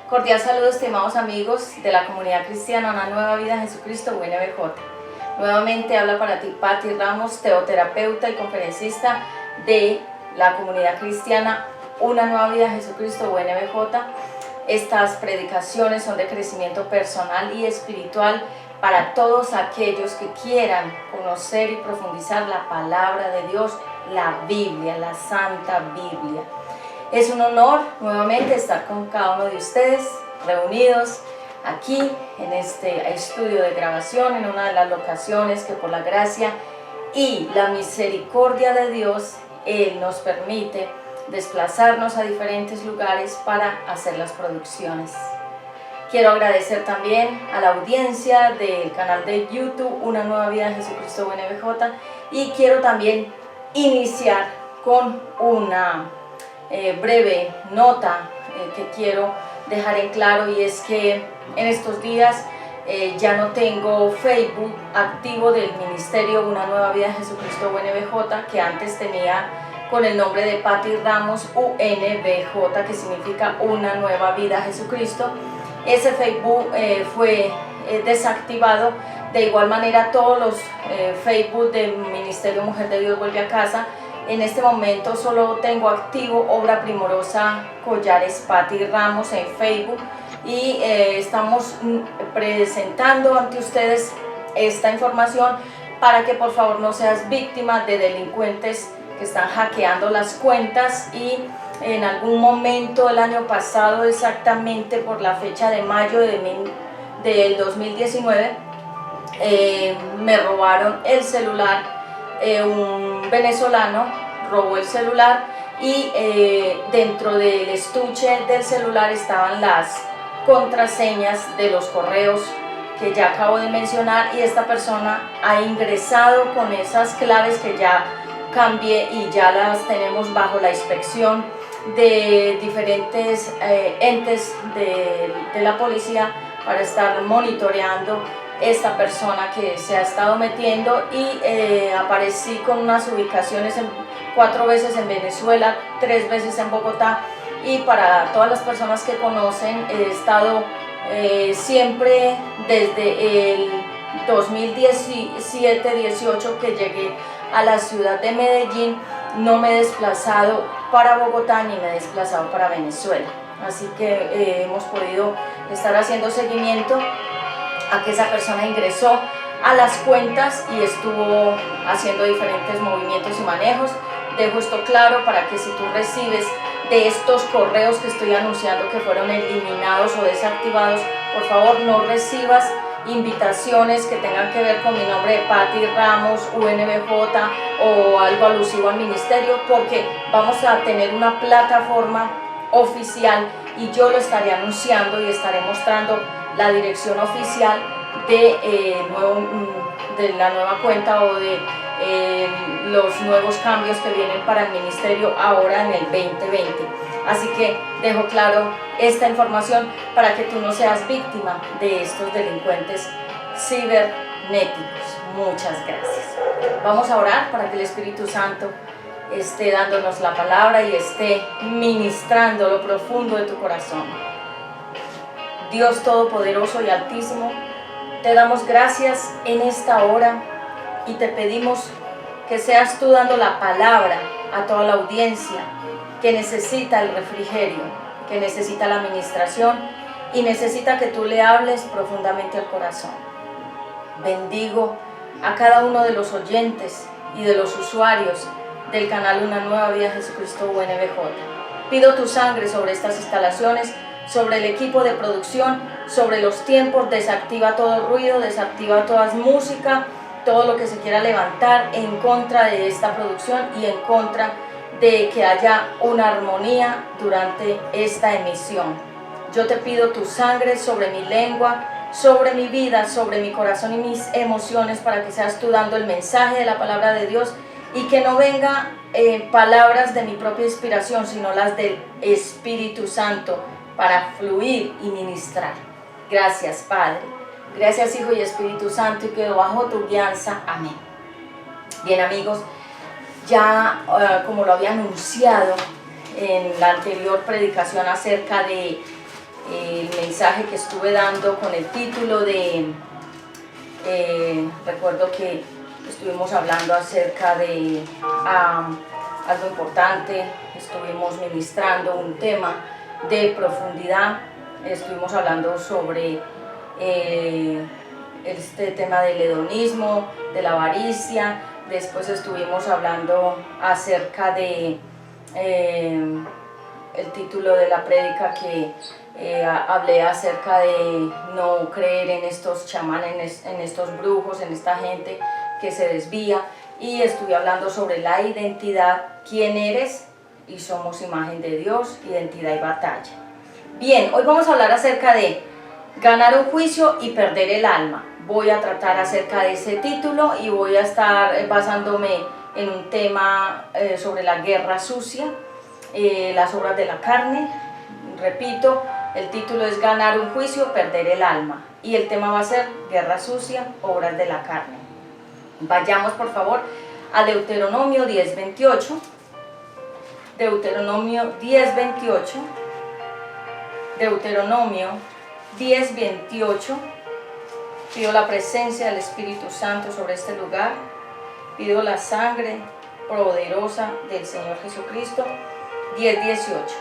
Cordial saludo, estimados amigos de la comunidad cristiana Una Nueva Vida en Jesucristo UNBJ. Nuevamente habla para ti Patti Ramos, teoterapeuta y conferencista de la comunidad cristiana Una Nueva Vida en Jesucristo UNBJ. Estas predicaciones son de crecimiento personal y espiritual para todos aquellos que quieran conocer y profundizar la palabra de Dios, la Biblia, la Santa Biblia. Es un honor nuevamente estar con cada uno de ustedes reunidos aquí en este estudio de grabación, en una de las locaciones que por la gracia y la misericordia de Dios, Él nos permite desplazarnos a diferentes lugares para hacer las producciones. Quiero agradecer también a la audiencia del canal de YouTube Una Nueva Vida en Jesucristo UNBJ, y quiero también iniciar con una breve nota que quiero dejar en claro, y es que en estos días ya no tengo Facebook activo del ministerio Una Nueva Vida en Jesucristo UNBJ, que antes tenía con el nombre de Patti Ramos UNBJ, que significa Una Nueva Vida Jesucristo. Ese Facebook fue desactivado. De igual manera todos los Facebook del Ministerio Mujer de Dios Vuelve a Casa. En este momento solo tengo activo Obra Primorosa Collares Patti Ramos en Facebook, y estamos presentando ante ustedes esta información para que por favor no seas víctima de delincuentes que están hackeando las cuentas. Y en algún momento del año pasado, exactamente por la fecha de mayo del 2019, me robaron el celular. Un venezolano robó el celular y dentro del estuche del celular estaban las contraseñas de los correos que ya acabo de mencionar, y esta persona ha ingresado con esas claves que ya cambié y ya las tenemos bajo la inspección de diferentes entes de la policía para estar monitoreando esta persona que se ha estado metiendo. Y aparecí con unas ubicaciones 4 veces en Venezuela, 3 veces en Bogotá, y para todas las personas que conocen, he estado siempre desde el 2017-18 que llegué a la ciudad de Medellín. No me he desplazado para Bogotá ni me he desplazado para Venezuela, así que hemos podido estar haciendo seguimiento a que esa persona ingresó a las cuentas y estuvo haciendo diferentes movimientos y manejos. Dejo esto claro para que si tú recibes de estos correos que estoy anunciando que fueron eliminados o desactivados, por favor no recibas invitaciones que tengan que ver con mi nombre de Patti Ramos UNBJ o algo alusivo al ministerio, porque vamos a tener una plataforma oficial y yo lo estaré anunciando y estaré mostrando la dirección oficial de la nueva cuenta o de los nuevos cambios que vienen para el ministerio ahora en el 2020. Así que dejo claro esta información para que tú no seas víctima de estos delincuentes cibernéticos. Muchas gracias. Vamos a orar para que el Espíritu Santo esté dándonos la palabra y esté ministrando lo profundo de tu corazón. Dios Todopoderoso y Altísimo, te damos gracias en esta hora y te pedimos que seas tú dando la palabra a toda la audiencia que necesita el refrigerio, que necesita la administración y necesita que tú le hables profundamente al corazón. Bendigo a cada uno de los oyentes y de los usuarios del canal Una Nueva Vida Jesucristo UNBJ. Pido tu sangre sobre estas instalaciones, sobre el equipo de producción, sobre los tiempos. Desactiva todo ruido, desactiva toda música, todo lo que se quiera levantar en contra de esta producción y en contra de que haya una armonía durante esta emisión. Yo te pido tu sangre sobre mi lengua, sobre mi vida, sobre mi corazón y mis emociones, para que seas tú dando el mensaje de la palabra de Dios y que no venga palabras de mi propia inspiración, sino las del Espíritu Santo para fluir y ministrar. Gracias, Padre. Gracias, Hijo y Espíritu Santo, y quedo bajo tu guianza. Amén. Bien, amigos, ya como lo había anunciado en la anterior predicación acerca de el mensaje que estuve dando con el título de, recuerdo que estuvimos hablando acerca de algo importante, estuvimos ministrando un tema de profundidad, estuvimos hablando sobre este tema del hedonismo, de la avaricia, después estuvimos hablando acerca de el título de la prédica que hablé acerca de no creer en estos chamanes, en estos brujos, en esta gente que se desvía, y estuve hablando sobre la identidad, quién eres, y somos imagen de Dios, identidad y batalla. Bien, hoy vamos a hablar acerca de ganar un juicio y perder el alma. Voy a tratar acerca de ese título y voy a estar basándome en un tema sobre la guerra sucia, las obras de la carne. Repito, el título es ganar un juicio, perder el alma, y el tema va a ser guerra sucia, obras de la carne. Vayamos por favor a Deuteronomio 10:28. Deuteronomio 10:28. Deuteronomio 10:28. Pido la presencia del Espíritu Santo sobre este lugar. Pido la sangre poderosa del Señor Jesucristo. 10:18.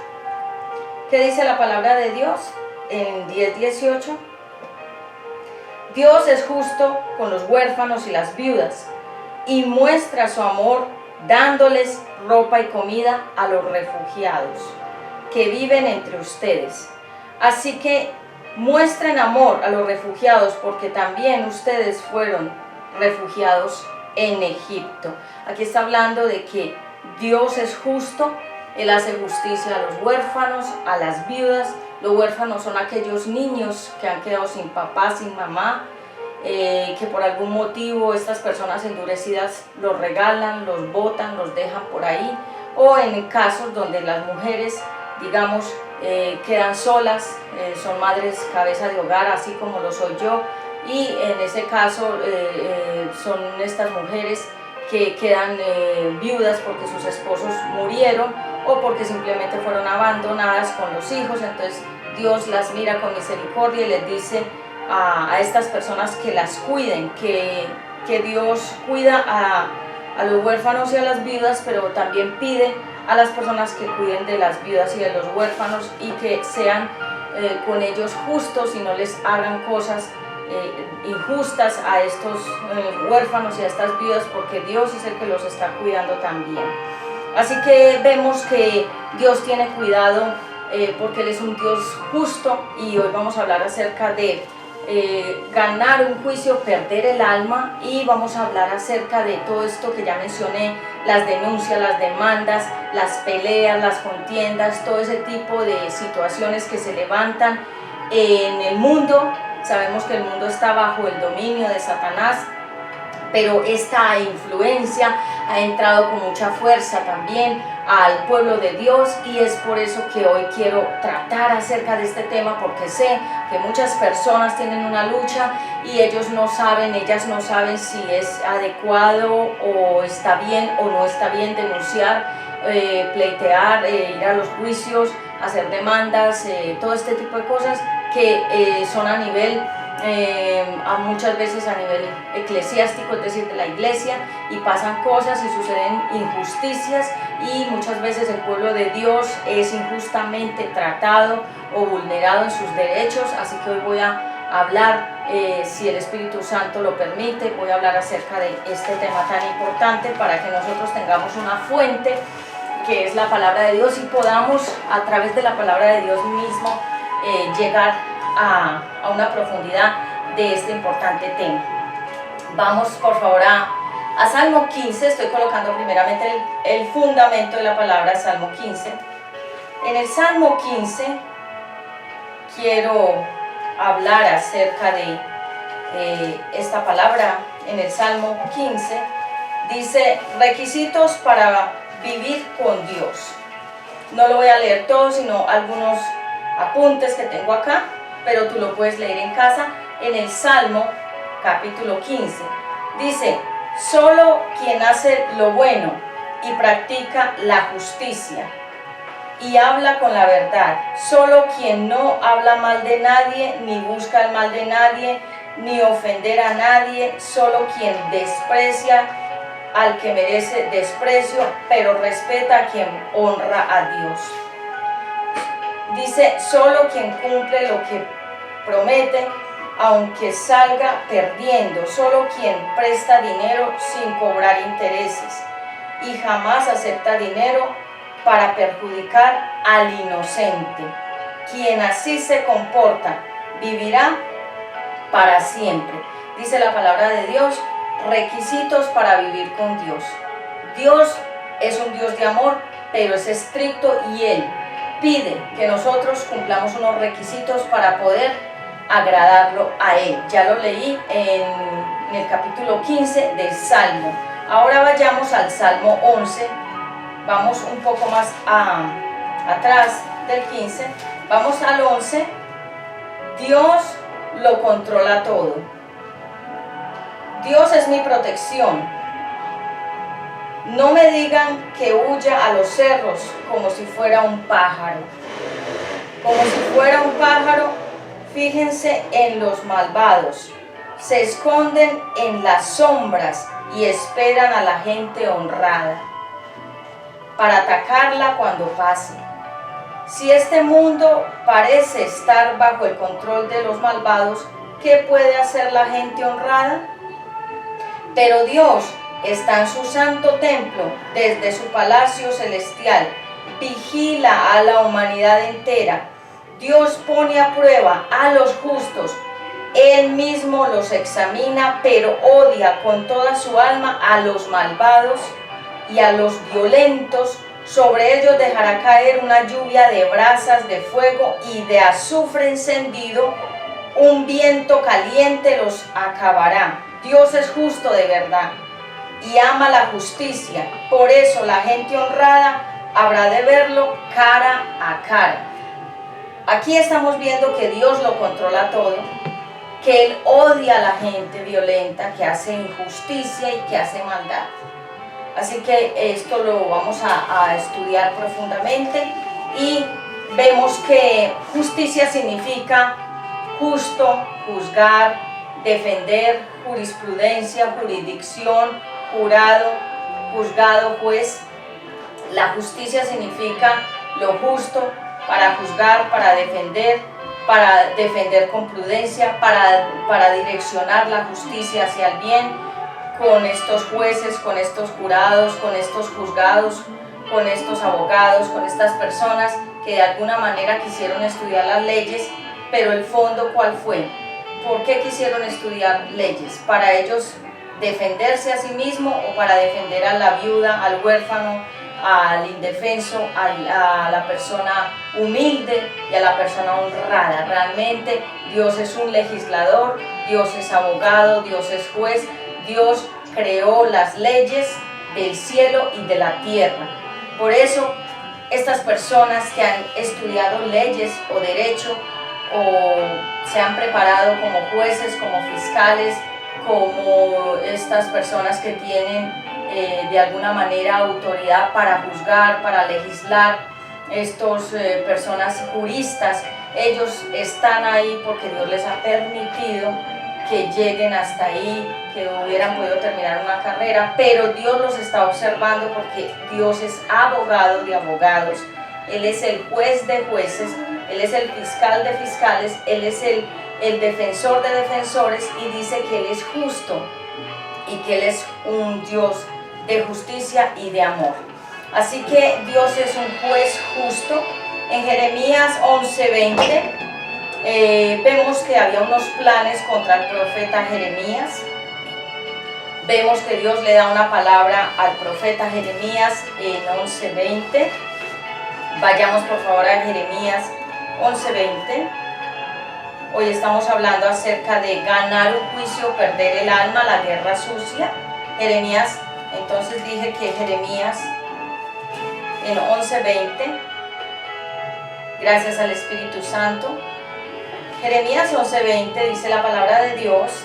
¿Qué dice la palabra de Dios en 10:18? Dios es justo con los huérfanos y las viudas y muestra su amor dándoles ropa y comida a los refugiados que viven entre ustedes. Así que muestren amor a los refugiados porque también ustedes fueron refugiados en Egipto. Aquí está hablando de que Dios es justo. Él hace justicia a los huérfanos, a las viudas. Los huérfanos son aquellos niños que han quedado sin papá, sin mamá, que por algún motivo estas personas endurecidas los regalan, los botan, los dejan por ahí, o en casos donde las mujeres, digamos, quedan solas, son madres cabeza de hogar, así como lo soy yo, y en ese caso son estas mujeres que quedan viudas porque sus esposos murieron o porque simplemente fueron abandonadas con los hijos. Entonces Dios las mira con misericordia y les dice a estas personas que las cuiden, que Dios cuida a los huérfanos y a las viudas, pero también pide a las personas que cuiden de las viudas y de los huérfanos y que sean con ellos justos y no les hagan cosas injustas a estos huérfanos y a estas viudas, porque Dios es el que los está cuidando también. Así que vemos que Dios tiene cuidado porque Él es un Dios justo, y hoy vamos a hablar acerca de ganar un juicio, perder el alma, y vamos a hablar acerca de todo esto que ya mencioné, las denuncias, las demandas, las peleas, las contiendas, todo ese tipo de situaciones que se levantan en el mundo. Sabemos que el mundo está bajo el dominio de Satanás, pero esta influencia ha entrado con mucha fuerza también al pueblo de Dios, y es por eso que hoy quiero tratar acerca de este tema, porque sé que muchas personas tienen una lucha y ellas no saben si es adecuado o está bien o no está bien denunciar, pleitear, ir a los juicios, hacer demandas, todo este tipo de cosas que son a nivel muchas veces a nivel eclesiástico, es decir, de la iglesia, y pasan cosas y suceden injusticias, y muchas veces el pueblo de Dios es injustamente tratado o vulnerado en sus derechos. Así que hoy voy a hablar, si el Espíritu Santo lo permite, voy a hablar acerca de este tema tan importante para que nosotros tengamos una fuente que es la palabra de Dios y podamos a través de la palabra de Dios mismo llegar a una profundidad de este importante tema. Vamos por favor a Salmo 15, estoy colocando primeramente el fundamento de la palabra, Salmo 15. En el Salmo 15 quiero hablar acerca de esta palabra. En el Salmo 15 dice: requisitos para vivir con Dios. No lo voy a leer todo, sino algunos apuntes que tengo acá, pero tú lo puedes leer en casa. En el Salmo capítulo 15 dice: solo quien hace lo bueno y practica la justicia y habla con la verdad. Solo quien no habla mal de nadie, ni busca el mal de nadie, ni ofender a nadie, solo quien desprecia al que merece desprecio, pero respeta a quien honra a Dios. Dice, solo quien cumple lo que promete, aunque salga perdiendo, solo quien presta dinero sin cobrar intereses, y jamás acepta dinero para perjudicar al inocente. Quien así se comporta, vivirá para siempre. Dice la palabra de Dios, requisitos para vivir con Dios. Dios es un Dios de amor, pero es estricto y Él pide que nosotros cumplamos unos requisitos para poder agradarlo a Él. Ya lo leí en el capítulo 15 del Salmo. Ahora vayamos al Salmo 11, vamos un poco más atrás del 15, vamos al 11. Dios lo controla todo. Dios es mi protección. No me digan que huya a los cerros como si fuera un pájaro. Como si fuera un pájaro, fíjense en los malvados. Se esconden en las sombras y esperan a la gente honrada para atacarla cuando pase. Si este mundo parece estar bajo el control de los malvados, ¿qué puede hacer la gente honrada? Pero Dios está en su santo templo, desde su palacio celestial, vigila a la humanidad entera. Dios pone a prueba a los justos, Él mismo los examina, pero odia con toda su alma a los malvados y a los violentos. Sobre ellos dejará caer una lluvia de brasas de fuego y de azufre encendido, un viento caliente los acabará. Dios es justo de verdad y ama la justicia, por eso la gente honrada habrá de verlo cara a cara. Aquí estamos viendo que Dios lo controla todo, que Él odia a la gente violenta, que hace injusticia y que hace maldad. Así que esto lo vamos a estudiar profundamente y vemos que justicia significa justo, juzgar, defender, jurisprudencia, jurisdicción, jurado, juzgado, juez. La justicia significa lo justo, para juzgar, para defender con prudencia, para direccionar la justicia hacia el bien, con estos jueces, con estos jurados, con estos juzgados, con estos abogados, con estas personas que de alguna manera quisieron estudiar las leyes, pero el fondo ¿cuál fue? ¿Por qué quisieron estudiar leyes? ¿Para ellos defenderse a sí mismo o para defender a la viuda, al huérfano, al indefenso, a la persona humilde y a la persona honrada? Realmente Dios es un legislador, Dios es abogado, Dios es juez. Dios creó las leyes del cielo y de la tierra. Por eso, estas personas que han estudiado leyes o derecho o se han preparado como jueces, como fiscales, como estas personas que tienen de alguna manera autoridad para juzgar, para legislar, estas personas juristas, ellos están ahí porque Dios les ha permitido que lleguen hasta ahí, que hubieran podido terminar una carrera, pero Dios los está observando porque Dios es abogado de abogados, Él es el juez de jueces, Él es el fiscal de fiscales, Él es el defensor de defensores y dice que Él es justo y que Él es un Dios de justicia y de amor. Así que Dios es un juez justo. En Jeremías 11:20 vemos que había unos planes contra el profeta Jeremías. Vemos que Dios le da una palabra al profeta Jeremías en 11:20. Vayamos por favor a Jeremías 11:20. Hoy estamos hablando acerca de ganar un juicio, perder el alma, la guerra sucia. Jeremías, entonces dije que Jeremías en 11:20, gracias al Espíritu Santo. Jeremías 11:20 dice la palabra de Dios,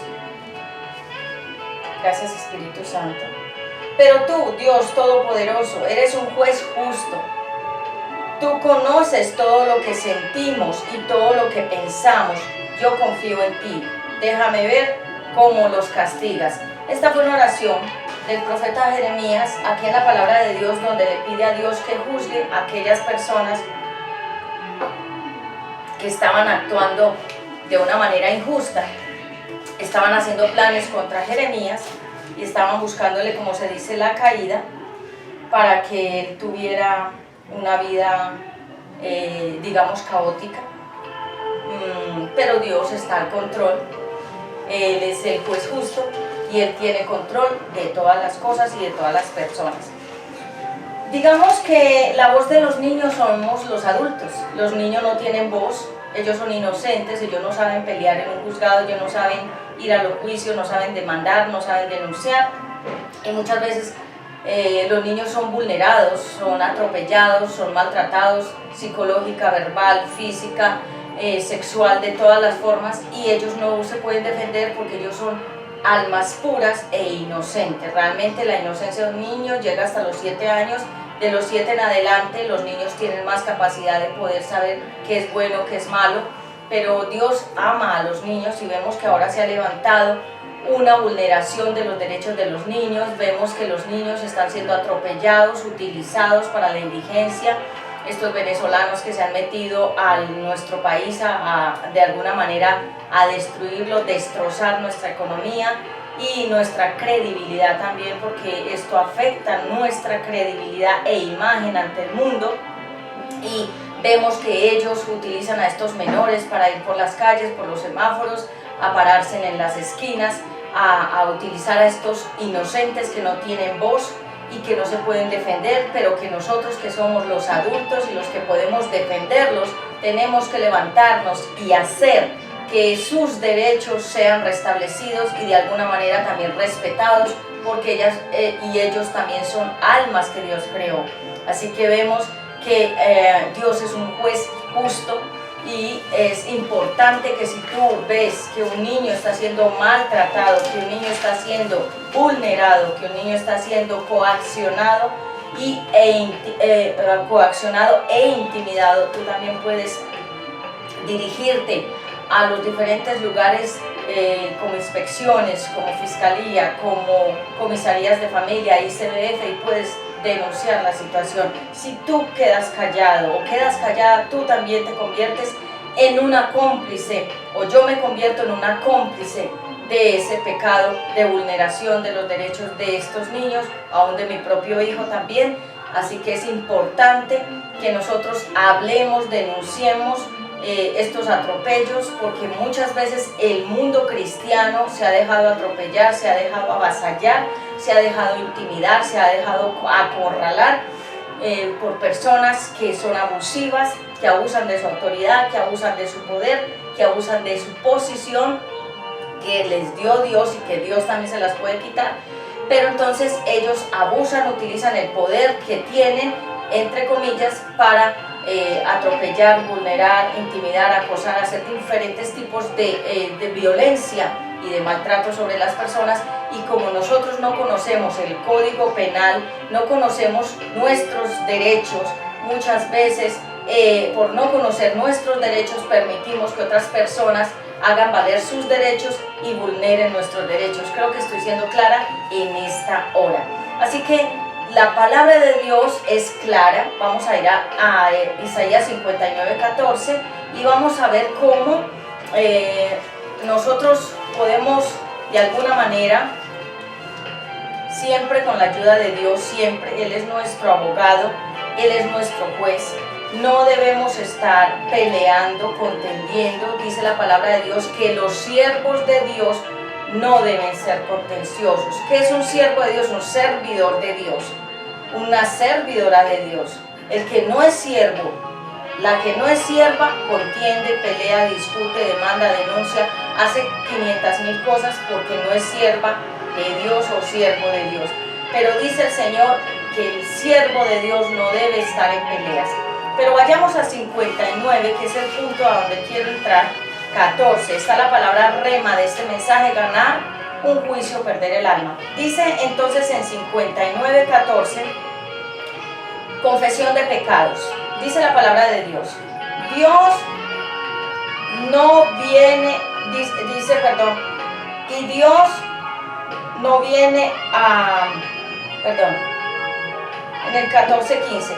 gracias Espíritu Santo. Pero tú, Dios Todopoderoso, eres un juez justo. Tú conoces todo lo que sentimos y todo lo que pensamos. Yo confío en ti. Déjame ver cómo los castigas. Esta fue una oración del profeta Jeremías, aquí en la palabra de Dios, donde le pide a Dios que juzgue a aquellas personas que estaban actuando de una manera injusta. Estaban haciendo planes contra Jeremías y estaban buscándole, como se dice, la caída, para que él tuviera una vida, digamos, caótica. Pero Dios está al control. Él es el juez justo y Él tiene control de todas las cosas y de todas las personas. Digamos que la voz de los niños somos los adultos. Los niños no tienen voz, ellos son inocentes, ellos no saben pelear en un juzgado, ellos no saben ir a los juicios, no saben demandar, no saben denunciar. Y muchas veces los niños son vulnerados, son atropellados, son maltratados psicológica, verbal, física, sexual, de todas las formas, y ellos no se pueden defender porque ellos son almas puras e inocentes. Realmente la inocencia de un niño llega hasta los 7 años. De los 7 en adelante los niños tienen más capacidad de poder saber qué es bueno, qué es malo, pero Dios ama a los niños y vemos que ahora se ha levantado una vulneración de los derechos de los niños. Vemos que los niños están siendo atropellados, utilizados para la indigencia. Estos venezolanos que se han metido a nuestro país de alguna manera a destruirlo, destrozar nuestra economía y nuestra credibilidad también, porque esto afecta nuestra credibilidad e imagen ante el mundo. Y vemos que ellos utilizan a estos menores para ir por las calles, por los semáforos, a pararse en las esquinas, a utilizar a estos inocentes que no tienen voz y que no se pueden defender, pero que nosotros, que somos los adultos y los que podemos defenderlos, tenemos que levantarnos y hacer que sus derechos sean restablecidos y de alguna manera también respetados, porque ellas y ellos también son almas que Dios creó. Así que vemos que Dios es un juez justo, y es importante que si tú ves que un niño está siendo maltratado, que un niño está siendo vulnerado, que un niño está siendo coaccionado e intimidado, tú también puedes dirigirte a los diferentes lugares como inspecciones, como fiscalía, como comisarías de familia, ICBF, y puedes denunciar la situación. Si tú quedas callado o quedas callada, tú también te conviertes en una cómplice, o yo me convierto en una cómplice de ese pecado de vulneración de los derechos de estos niños, aún de mi propio hijo también. Así que es importante que nosotros hablemos, denunciemos estos atropellos, porque muchas veces el mundo cristiano se ha dejado atropellar, se ha dejado avasallar, se ha dejado intimidar, se ha dejado acorralar por personas que son abusivas, que abusan de su autoridad, que abusan de su poder, que abusan de su posición que les dio Dios y que Dios también se las puede quitar. Pero entonces ellos abusan, utilizan el poder que tienen, entre comillas, para atropellar, vulnerar, intimidar, acosar, hacer diferentes tipos de violencia y de maltrato sobre las personas. Y como nosotros no conocemos el Código Penal, no conocemos nuestros derechos, muchas veces por no conocer nuestros derechos permitimos que otras personas hagan valer sus derechos y vulneren nuestros derechos. Creo que estoy siendo clara en esta hora. Así que la palabra de Dios es clara. Vamos a ir a Isaías 59:14 y vamos a ver cómo nosotros podemos de alguna manera, siempre con la ayuda de Dios, siempre, Él es nuestro abogado, Él es nuestro juez. No debemos estar peleando, contendiendo. Dice la palabra de Dios que los siervos de Dios no deben ser contenciosos. ¿Qué es un siervo de Dios? Un servidor de Dios, una servidora de Dios. El que no es siervo, la que no es sierva, contiende, pelea, discute, demanda, denuncia, hace 500,000 cosas porque no es sierva de Dios o siervo de Dios. Pero dice el Señor que el siervo de Dios no debe estar en peleas. Pero vayamos a 59, que es el punto a donde quiero entrar. 14, está la palabra rema de este mensaje: ganar un juicio, perder el alma. Dice entonces en 59:14, confesión de pecados. dice la palabra de Dios. Dios no viene, y Dios no viene en el 14:15,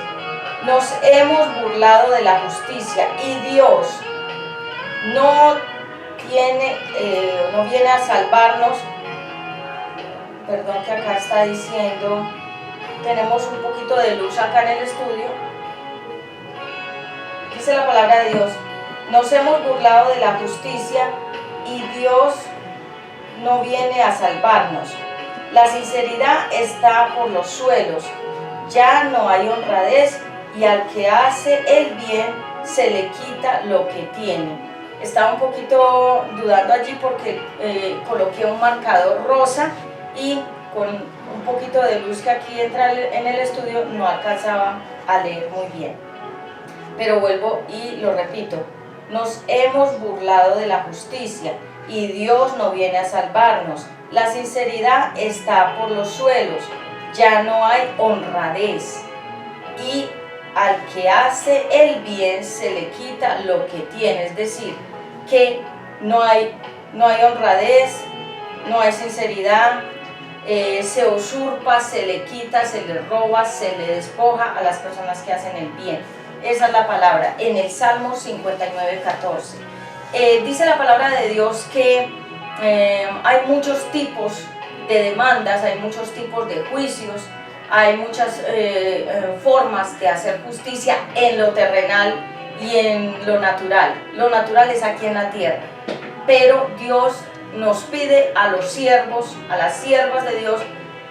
nos hemos burlado de la justicia y Dios no viene a salvarnos. Perdón, que acá está diciendo, tenemos un poquito de luz acá en el estudio. Dice la palabra de Dios, nos hemos burlado de la justicia y Dios no viene a salvarnos. La sinceridad está por los suelos, ya no hay honradez y al que hace el bien se le quita lo que tiene. Estaba un poquito dudando allí porque coloqué un marcador rosa y con un poquito de luz que aquí entra en el estudio no alcanzaba a leer muy bien. Pero vuelvo y lo repito, nos hemos burlado de la justicia y Dios no viene a salvarnos. La sinceridad está por los suelos, ya no hay honradez y al que hace el bien se le quita lo que tiene. Es decir, que no hay honradez, no hay sinceridad, se usurpa, se le quita, se le roba, se le despoja a las personas que hacen el bien. Esa es la palabra en el Salmo 59:14. Dice la palabra de Dios que hay muchos tipos de demandas, hay muchos tipos de juicios, hay muchas formas de hacer justicia en lo terrenal y en lo natural. Lo natural es aquí en la tierra, pero Dios nos pide a los siervos, a las siervas de Dios,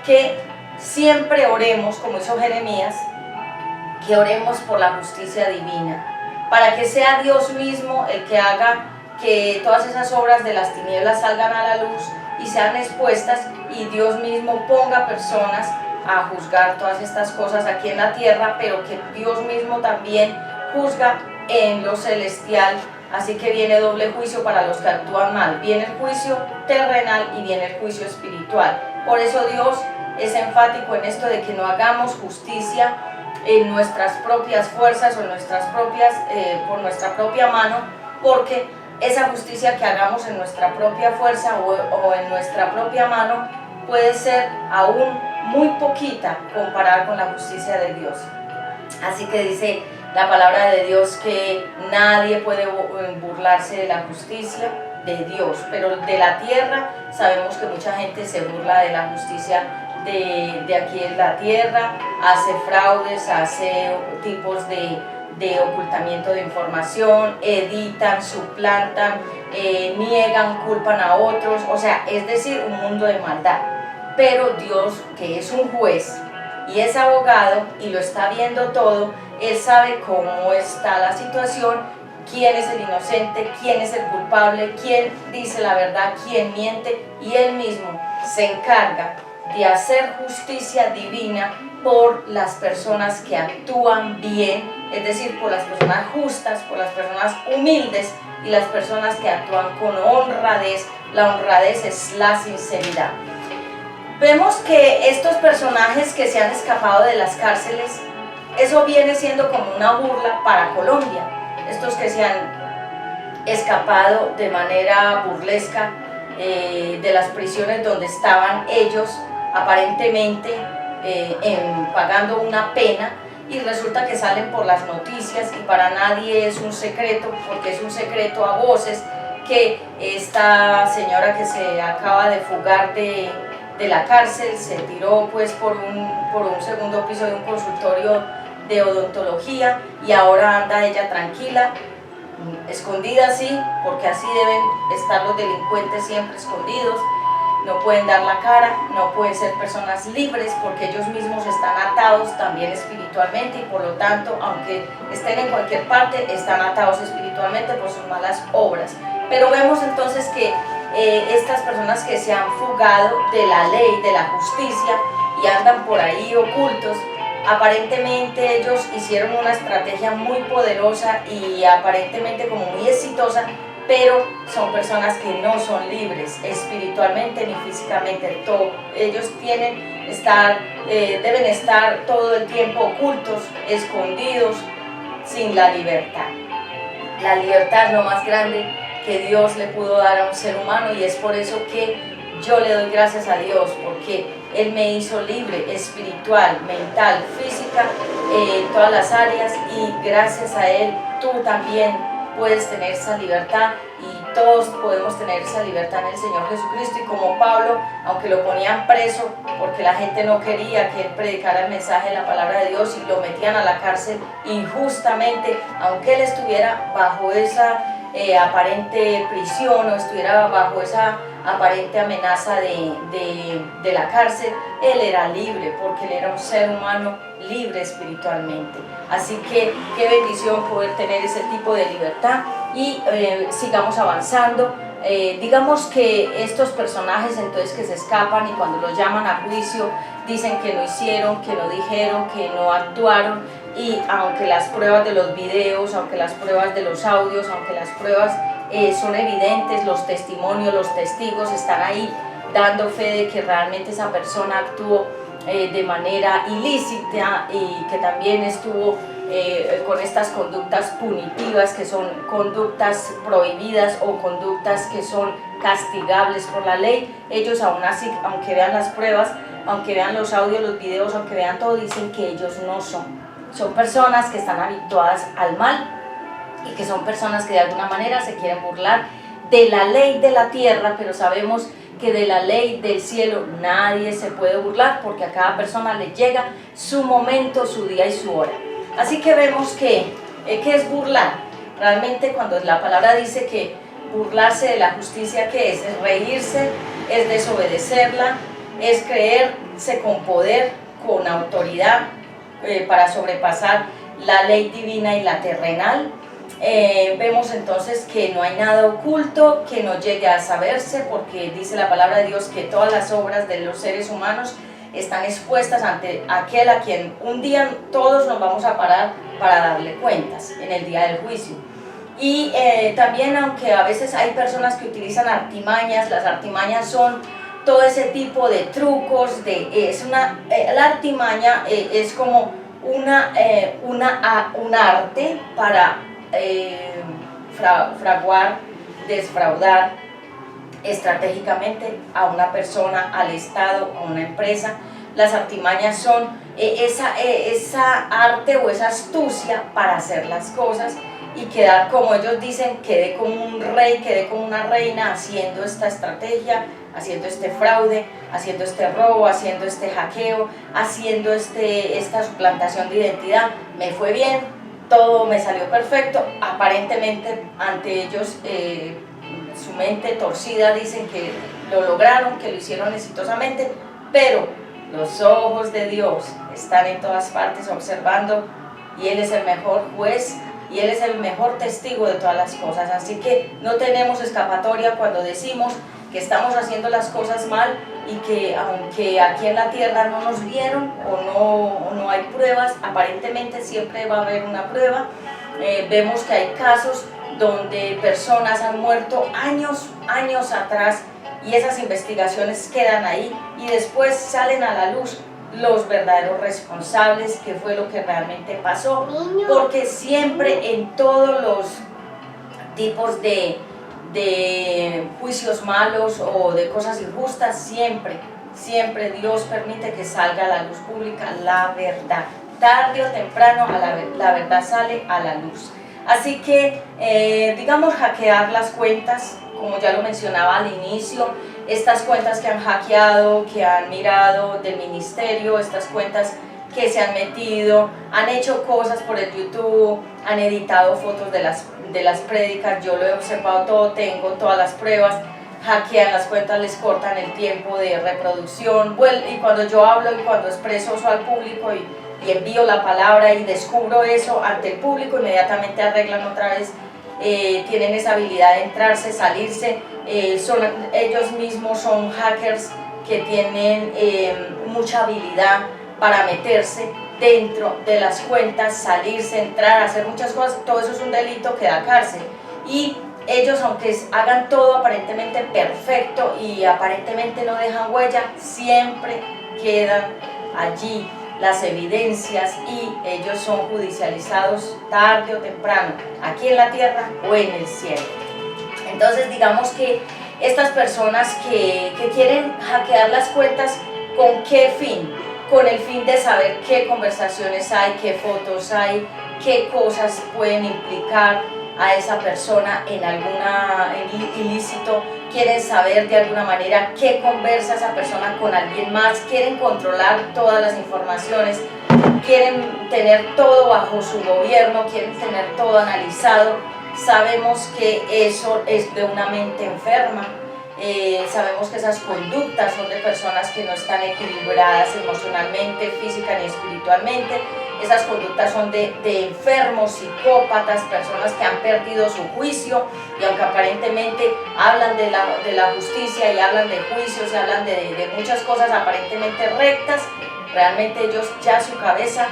que siempre oremos, como hizo Jeremías, que oremos por la justicia divina, para que sea Dios mismo el que haga que todas esas obras de las tinieblas salgan a la luz y sean expuestas, y Dios mismo ponga personas a juzgar todas estas cosas aquí en la tierra, pero que Dios mismo también juzga en lo celestial. Así que viene doble juicio para los que actúan mal, viene el juicio terrenal y viene el juicio espiritual. Por eso Dios es enfático en esto de que no hagamos justicia en nuestras propias fuerzas o en por nuestra propia mano, porque esa justicia que hagamos en nuestra propia fuerza o en nuestra propia mano puede ser aún muy poquita comparada con la justicia de Dios. Así que dice la palabra de Dios que nadie puede burlarse de la justicia de Dios, pero de la tierra sabemos que mucha gente se burla de la justicia de aquí en la tierra, hace fraudes, hace tipos de ocultamiento de información, editan, suplantan, niegan, culpan a otros, o sea, es decir, un mundo de maldad. Pero Dios, que es un juez y es abogado y lo está viendo todo, Él sabe cómo está la situación, quién es el inocente, quién es el culpable, quién dice la verdad, quién miente, y Él mismo se encarga de hacer justicia divina por las personas que actúan bien, es decir, por las personas justas, por las personas humildes y las personas que actúan con honradez. La honradez es la sinceridad. Vemos que estos personajes que se han escapado de las cárceles, eso viene siendo como una burla para Colombia. Estos que se han escapado de manera burlesca de las prisiones donde estaban ellos aparentemente pagando una pena, y resulta que salen por las noticias y para nadie es un secreto, porque es un secreto a voces, que esta señora que se acaba de fugar de la cárcel se tiró pues por un segundo piso de un consultorio de odontología y ahora anda ella tranquila, escondida, sí, porque así deben estar los delincuentes, siempre escondidos. No pueden dar la cara, no pueden ser personas libres porque ellos mismos están atados también espiritualmente, y por lo tanto, aunque estén en cualquier parte, están atados espiritualmente por sus malas obras. Pero vemos entonces que estas personas que se han fugado de la ley, de la justicia, y andan por ahí ocultos, aparentemente ellos hicieron una estrategia muy poderosa y aparentemente como muy exitosa, pero son personas que no son libres espiritualmente ni físicamente. Ellos deben estar todo el tiempo ocultos, escondidos, sin la libertad. La libertad es lo más grande que Dios le pudo dar a un ser humano, y es por eso que yo le doy gracias a Dios, porque Él me hizo libre, espiritual, mental, física, en todas las áreas, y gracias a Él tú también puedes tener esa libertad, y todos podemos tener esa libertad en el Señor Jesucristo. Y como Pablo, aunque lo ponían preso porque la gente no quería que él predicara el mensaje de la palabra de Dios y lo metían a la cárcel injustamente, aunque él estuviera bajo esa aparente prisión o estuviera bajo esa aparente amenaza de la cárcel, él era libre, porque él era un ser humano libre espiritualmente. Así que qué bendición poder tener ese tipo de libertad, y sigamos avanzando. Digamos que estos personajes entonces que se escapan, y cuando los llaman a juicio dicen que no hicieron, que no dijeron, que no actuaron, y aunque las pruebas de los videos, aunque las pruebas de los audios, aunque las pruebas son evidentes, los testimonios, los testigos están ahí dando fe de que realmente esa persona actuó de manera ilícita, y que también estuvo con estas conductas punitivas, que son conductas prohibidas o conductas que son castigables por la ley. Ellos aún así, aunque vean las pruebas, aunque vean los audios, los videos, aunque vean todo, dicen que ellos no son personas que están habituadas al mal, y que son personas que de alguna manera se quieren burlar de la ley de la tierra, pero sabemos que de la ley del cielo nadie se puede burlar, porque a cada persona le llega su momento, su día y su hora. Así que vemos que ¿qué es burlar? Realmente cuando la palabra dice que burlarse de la justicia, ¿qué es? Es reírse, es desobedecerla, es creerse con poder, con autoridad para sobrepasar la ley divina y la terrenal. Vemos entonces que no hay nada oculto que no llegue a saberse, porque dice la palabra de Dios que todas las obras de los seres humanos están expuestas ante aquel a quien un día todos nos vamos a parar para darle cuentas en el día del juicio. Y también, aunque a veces hay personas que utilizan artimañas, las artimañas son todo ese tipo de trucos, la artimaña es como un arte para fraguar, defraudar estratégicamente a una persona, al Estado, a una empresa. Las artimañas son esa arte o esa astucia para hacer las cosas y quedar, como ellos dicen, quedé como un rey, quedé como una reina haciendo esta estrategia, haciendo este fraude, haciendo este robo, haciendo este hackeo, haciendo esta suplantación de identidad. Me fue bien, todo me salió perfecto. Aparentemente ante ellos su mente torcida dicen que lo lograron, que lo hicieron exitosamente, pero los ojos de Dios están en todas partes observando, y Él es el mejor juez y Él es el mejor testigo de todas las cosas. Así que no tenemos escapatoria cuando decimos que estamos haciendo las cosas mal, y que aunque aquí en la tierra no nos vieron o no hay pruebas, aparentemente siempre va a haber una prueba. Vemos que hay casos donde personas han muerto años atrás, y esas investigaciones quedan ahí, y después salen a la luz los verdaderos responsables, qué fue lo que realmente pasó, porque siempre en todos los tipos de juicios malos o de cosas injustas, siempre Dios permite que salga a la luz pública la verdad. Tarde o temprano la verdad sale a la luz. Así que, digamos, hackear las cuentas, como ya lo mencionaba al inicio, estas cuentas que han hackeado, que han mirado del ministerio, estas cuentas que se han metido, han hecho cosas por el YouTube, han editado fotos de las prédicas, yo lo he observado todo, tengo todas las pruebas, hackean las cuentas, les cortan el tiempo de reproducción, y cuando yo hablo y cuando expreso eso al público y envío la palabra y descubro eso ante el público, inmediatamente arreglan otra vez, tienen esa habilidad de entrarse, salirse, ellos mismos son hackers que tienen mucha habilidad para meterse dentro de las cuentas, salirse, entrar, hacer muchas cosas. Todo eso es un delito que da cárcel, y ellos, aunque hagan todo aparentemente perfecto y aparentemente no dejan huella, siempre quedan allí las evidencias y ellos son judicializados tarde o temprano, aquí en la tierra o en el cielo. Entonces digamos que estas personas que quieren hackear las cuentas, ¿con qué fin? Con el fin de saber qué conversaciones hay, qué fotos hay, qué cosas pueden implicar a esa persona en ilícito, quieren saber de alguna manera qué conversa esa persona con alguien más, quieren controlar todas las informaciones, quieren tener todo bajo su gobierno, quieren tener todo analizado. Sabemos que eso es de una mente enferma, sabemos que esas conductas son de personas que no están equilibradas emocionalmente, física ni espiritualmente. Esas conductas son de enfermos, psicópatas, personas que han perdido su juicio, y aunque aparentemente hablan de la justicia y hablan de juicios y hablan de muchas cosas aparentemente rectas, realmente ellos ya su cabeza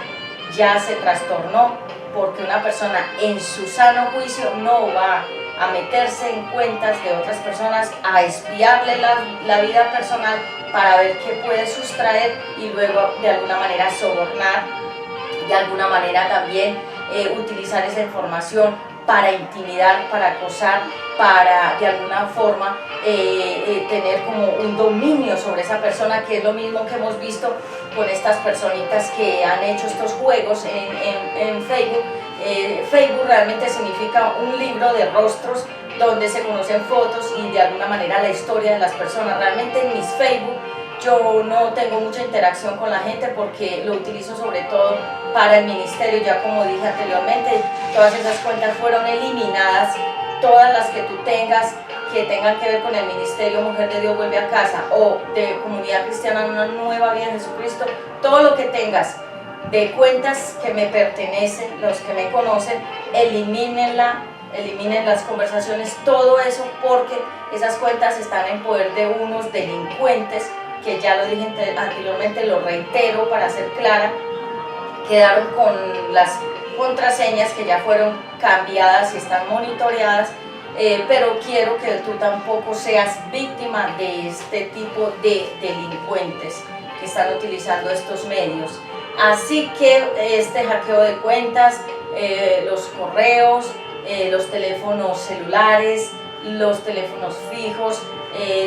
ya se trastornó, porque una persona en su sano juicio no va a meterse en cuentas de otras personas, a espiarle la vida personal para ver qué puede sustraer y luego de alguna manera sobornar, de alguna manera también utilizar esa información para intimidar, para acosar, para de alguna forma tener como un dominio sobre esa persona, que es lo mismo que hemos visto con estas personitas que han hecho estos juegos en Facebook. Facebook realmente significa un libro de rostros donde se conocen fotos y de alguna manera la historia de las personas. Realmente en mis Facebook yo no tengo mucha interacción con la gente porque lo utilizo sobre todo para el ministerio. Ya como dije anteriormente, todas esas cuentas fueron eliminadas, todas las que tú tengas que tengan que ver con el ministerio Mujer de Dios Vuelve a Casa o de Comunidad Cristiana Una Nueva Vida en Jesucristo, todo lo que tengas de cuentas que me pertenecen, los que me conocen, eliminen las conversaciones, todo eso, porque esas cuentas están en poder de unos delincuentes que ya lo dije anteriormente, lo reitero para ser clara, quedaron con las contraseñas que ya fueron cambiadas y están monitoreadas, pero quiero que tú tampoco seas víctima de este tipo de delincuentes que están utilizando estos medios. Así que este hackeo de cuentas, los correos, los teléfonos celulares, los teléfonos fijos,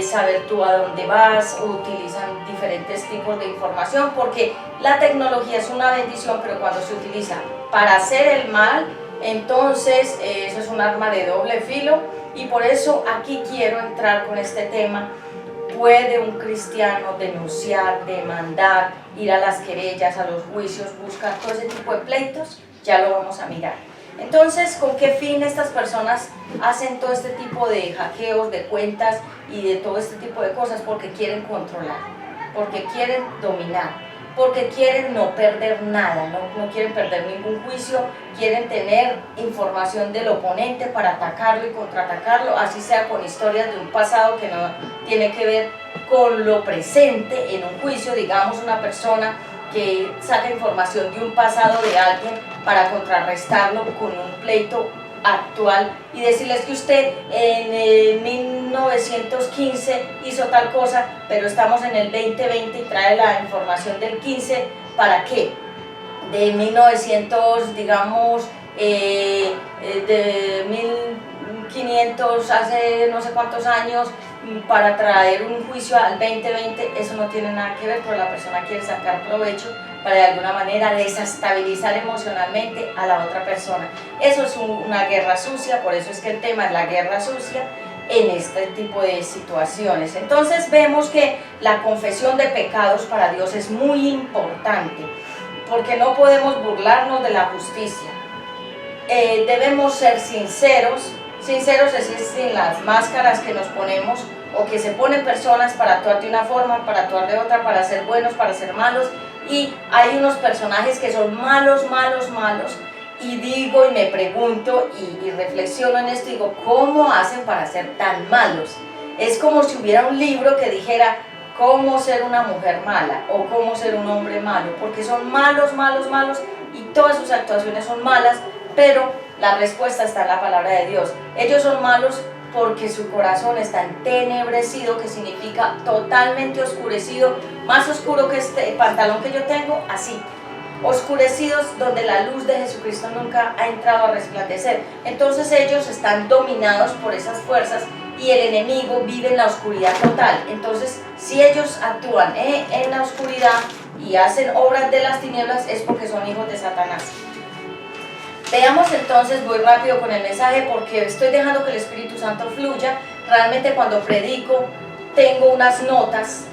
saber tú a dónde vas, utilizan diferentes tipos de información, porque la tecnología es una bendición, pero cuando se utiliza para hacer el mal, entonces eso es un arma de doble filo, y por eso aquí quiero entrar con este tema. ¿Puede un cristiano denunciar, demandar, ir a las querellas, a los juicios, buscar todo ese tipo de pleitos? Ya lo vamos a mirar. Entonces, ¿con qué fin estas personas hacen todo este tipo de hackeos de cuentas y de todo este tipo de cosas? Porque quieren controlar, porque quieren dominar, porque quieren no perder nada, no quieren perder ningún juicio, quieren tener información del oponente para atacarlo y contraatacarlo, así sea con historias de un pasado que no tiene que ver con lo presente en un juicio. Digamos, una persona que saca información de un pasado de alguien para contrarrestarlo con un pleito actual y decirles que usted en 1915 hizo tal cosa, pero estamos en el 2020 y trae la información del 15, ¿para qué? De 1900, digamos, de 1500, hace no sé cuántos años, para traer un juicio al 2020, eso no tiene nada que ver, pero la persona quiere sacar provecho para de alguna manera desestabilizar emocionalmente a la otra persona. Eso es una guerra sucia, por eso es que el tema es la guerra sucia en este tipo de situaciones. Entonces vemos que la confesión de pecados para Dios es muy importante, porque no podemos burlarnos de la justicia. Debemos ser sinceros es decir, sin las máscaras que nos ponemos o que se ponen personas para actuar de una forma, para actuar de otra, para ser buenos, para ser malos. Y hay unos personajes que son malos, y digo y me pregunto y reflexiono en esto y digo, ¿cómo hacen para ser tan malos? Es como si hubiera un libro que dijera cómo ser una mujer mala o cómo ser un hombre malo, porque son malos y todas sus actuaciones son malas, pero la respuesta está en la palabra de Dios. Ellos son malos porque su corazón está entenebrecido, que significa totalmente oscurecido, más oscuro que este pantalón que yo tengo, así, oscurecidos donde la luz de Jesucristo nunca ha entrado a resplandecer. Entonces ellos están dominados por esas fuerzas y el enemigo vive en la oscuridad total. Entonces, si ellos actúan en la oscuridad y hacen obras de las tinieblas, es porque son hijos de Satanás. Veamos entonces, voy rápido con el mensaje porque estoy dejando que el Espíritu Santo fluya. Realmente cuando predico tengo unas notas,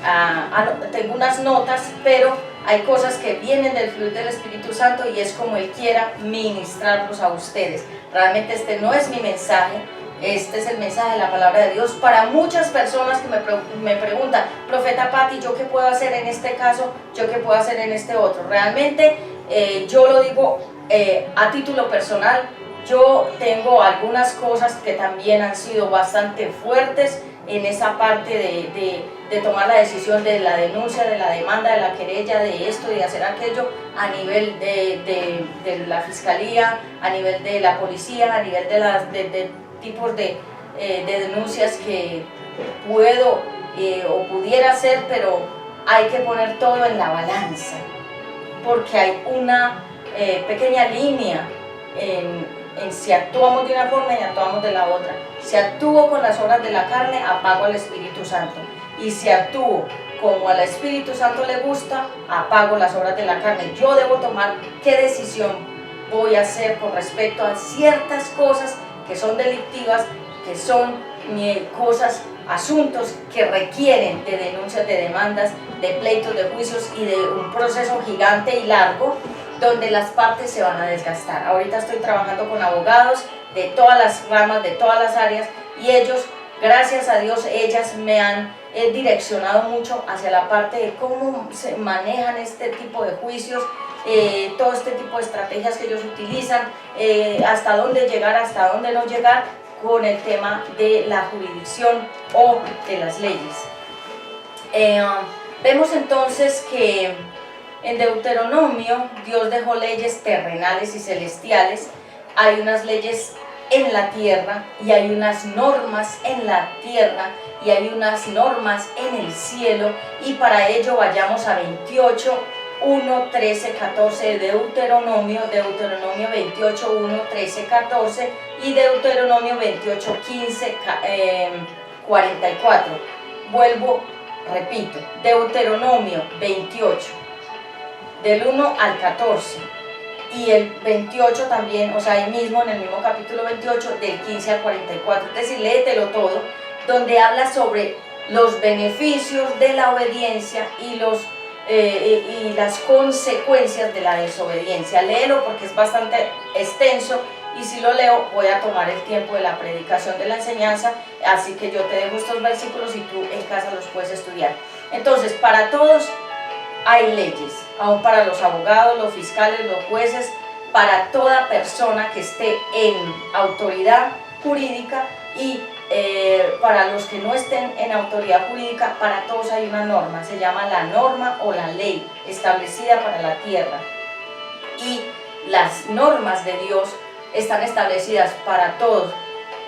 pero hay cosas que vienen del fluir del Espíritu Santo y es como Él quiera ministrarlos a ustedes. Realmente este no es mi mensaje, este es el mensaje de la palabra de Dios para muchas personas que me preguntan, profeta Patti, ¿yo qué puedo hacer en este caso? ¿Yo qué puedo hacer en este otro? Realmente yo lo digo a título personal. Yo tengo algunas cosas que también han sido bastante fuertes en esa parte de tomar la decisión de la denuncia, de la demanda, de la querella, de esto, de hacer aquello, a nivel de la fiscalía, a nivel de la policía, a nivel de tipos de denuncias que puedo o pudiera hacer, pero hay que poner todo en la balanza, porque hay una pequeña línea en si actuamos de una forma y actuamos de la otra. Si actúo con las obras de la carne, apago al Espíritu Santo, y si actúo como al Espíritu Santo le gusta, apago las obras de la carne. Yo debo tomar qué decisión voy a hacer con respecto a ciertas cosas que son delictivas, que son cosas, asuntos que requieren de denuncias, de demandas, de pleitos, de juicios y de un proceso gigante y largo donde las partes se van a desgastar. Ahorita estoy trabajando con abogados de todas las ramas, de todas las áreas, y ellos, gracias a Dios, ellas me han direccionado mucho hacia la parte de cómo se manejan este tipo de juicios, todo este tipo de estrategias que ellos utilizan, hasta dónde llegar, hasta dónde no llegar con el tema de la jurisdicción o de las leyes. Vemos entonces que en Deuteronomio Dios dejó leyes terrenales y celestiales. Hay unas leyes en la tierra y hay unas normas en la tierra y hay unas normas en el cielo, y para ello vayamos a 28, 1, 13, 14 de Deuteronomio 28, 1, 13, 14 y Deuteronomio 28, 15, 44. Repito, Deuteronomio 28, del 1 al 14, y el 28 también, o sea, ahí mismo en el mismo capítulo 28, del 15 al 44, es decir, léetelo todo, donde habla sobre los beneficios de la obediencia y las consecuencias de la desobediencia. Léelo porque es bastante extenso, y si lo leo voy a tomar el tiempo de la predicación, de la enseñanza, así que yo te dejo estos versículos y tú en casa los puedes estudiar. Entonces, para todos hay leyes, aún para los abogados, los fiscales, los jueces, para toda persona que esté en autoridad jurídica, y para los que no estén en autoridad jurídica, para todos hay una norma, se llama la norma o la ley establecida para la tierra, y las normas de Dios están establecidas para todos,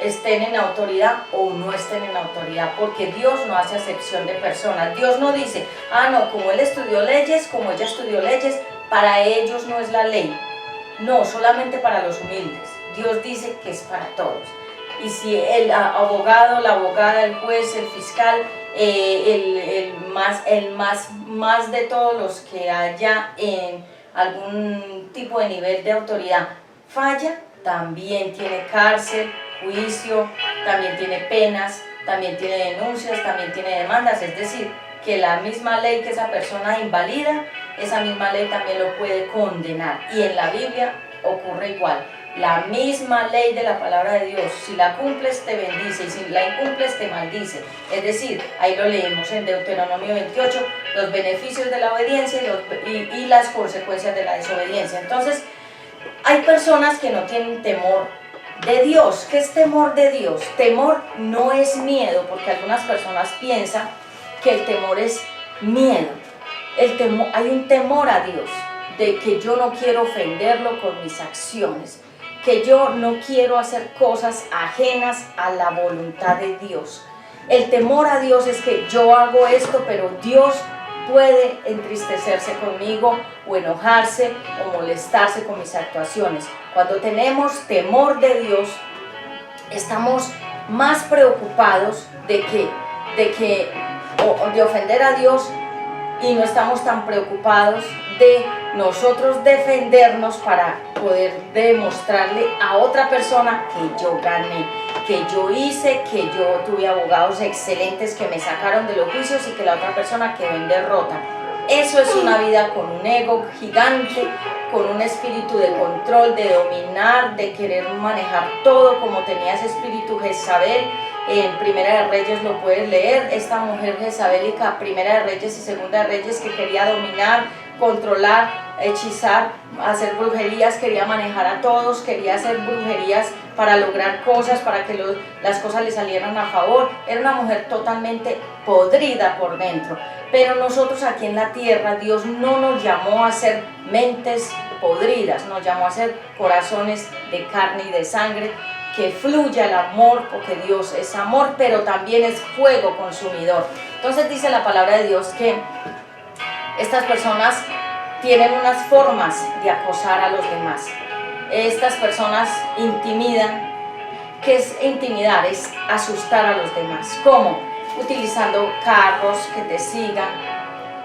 estén en autoridad o no estén en autoridad, porque Dios no hace acepción de personas. Dios no dice, ah no, como él estudió leyes, como ella estudió leyes, para ellos no es la ley. No, solamente para los humildes. Dios dice que es para todos. Y si el abogado, la abogada, el juez, el fiscal, más de todos los que haya en algún tipo de nivel de autoridad falla, también tiene cárcel, juicio, también tiene penas, también tiene denuncias, también tiene demandas. Es decir, que la misma ley que esa persona invalida, esa misma ley también lo puede condenar. Y en la Biblia ocurre igual. La misma ley de la palabra de Dios, si la cumples te bendice y si la incumples te maldice. Es decir, ahí lo leemos en Deuteronomio 28, los beneficios de la obediencia y las consecuencias de la desobediencia. Entonces, hay personas que no tienen temor de Dios. ¿Qué es temor de Dios? Temor no es miedo, porque algunas personas piensan que el temor es miedo. Hay un temor a Dios, de que yo no quiero ofenderlo con mis acciones, que yo no quiero hacer cosas ajenas a la voluntad de Dios. El temor a Dios es que yo hago esto, pero Dios puede entristecerse conmigo o enojarse o molestarse con mis actuaciones. Cuando tenemos temor de Dios, estamos más preocupados de ofender a Dios, y no estamos tan preocupados de nosotros defendernos para poder demostrarle a otra persona que yo gané, que yo hice, que yo tuve abogados excelentes que me sacaron de los juicios y que la otra persona quedó en derrota. Eso es una vida con un ego gigante, con un espíritu de control, de dominar, de querer manejar todo, como tenía ese espíritu Jezabel. En Primera de Reyes lo puedes leer, esta mujer jezabélica, Primera de Reyes y Segunda de Reyes, que quería dominar, controlar, hechizar, hacer brujerías, quería manejar a todos, quería hacer brujerías para lograr cosas, para que las cosas le salieran a favor. Era una mujer totalmente podrida por dentro. Pero nosotros aquí en la tierra, Dios no nos llamó a ser mentes podridas, nos llamó a ser corazones de carne y de sangre, que fluya el amor, porque Dios es amor, pero también es fuego consumidor. Entonces dice la palabra de Dios que estas personas tienen unas formas de acosar a los demás. Estas personas intimidan. ¿Qué es intimidar? Es asustar a los demás. ¿Cómo? Utilizando carros que te sigan,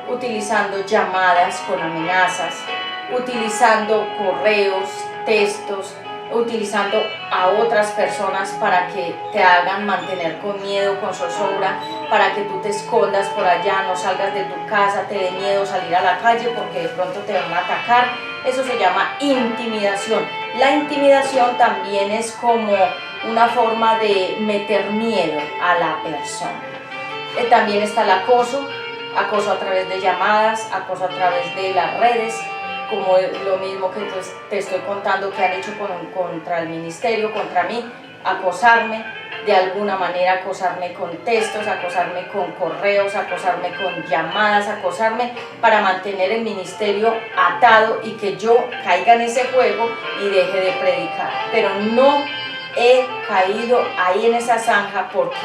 utilizando llamadas con amenazas, utilizando correos, textos, utilizando a otras personas para que te hagan mantener con miedo, con zozobra, para que tú te escondas por allá, no salgas de tu casa, te dé miedo salir a la calle porque de pronto te van a atacar. Eso se llama intimidación. La intimidación también es como una forma de meter miedo a la persona. También está el acoso a través de llamadas, acoso a través de las redes, como lo mismo que te estoy contando que han hecho contra el ministerio, contra mí, acosarme de alguna manera, acosarme con textos, acosarme con correos, acosarme con llamadas, acosarme para mantener el ministerio atado y que yo caiga en ese juego y deje de predicar. Pero no he caído ahí en esa zanja, porque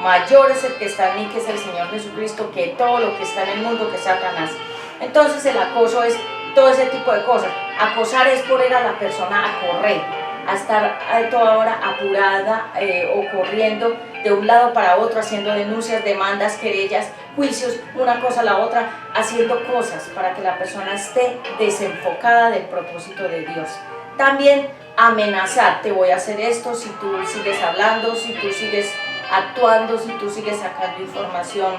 mayor es el que está en mí, que es el Señor Jesucristo, que todo lo que está en el mundo, que es Satanás. Entonces el acoso es todo ese tipo de cosas. Acosar es poner a la persona a correr, a estar a toda hora apurada o corriendo de un lado para otro, haciendo denuncias, demandas, querellas, juicios, una cosa a la otra, haciendo cosas para que la persona esté desenfocada del propósito de Dios. También amenazar: te voy a hacer esto si tú sigues hablando, si tú sigues actuando, si tú sigues sacando información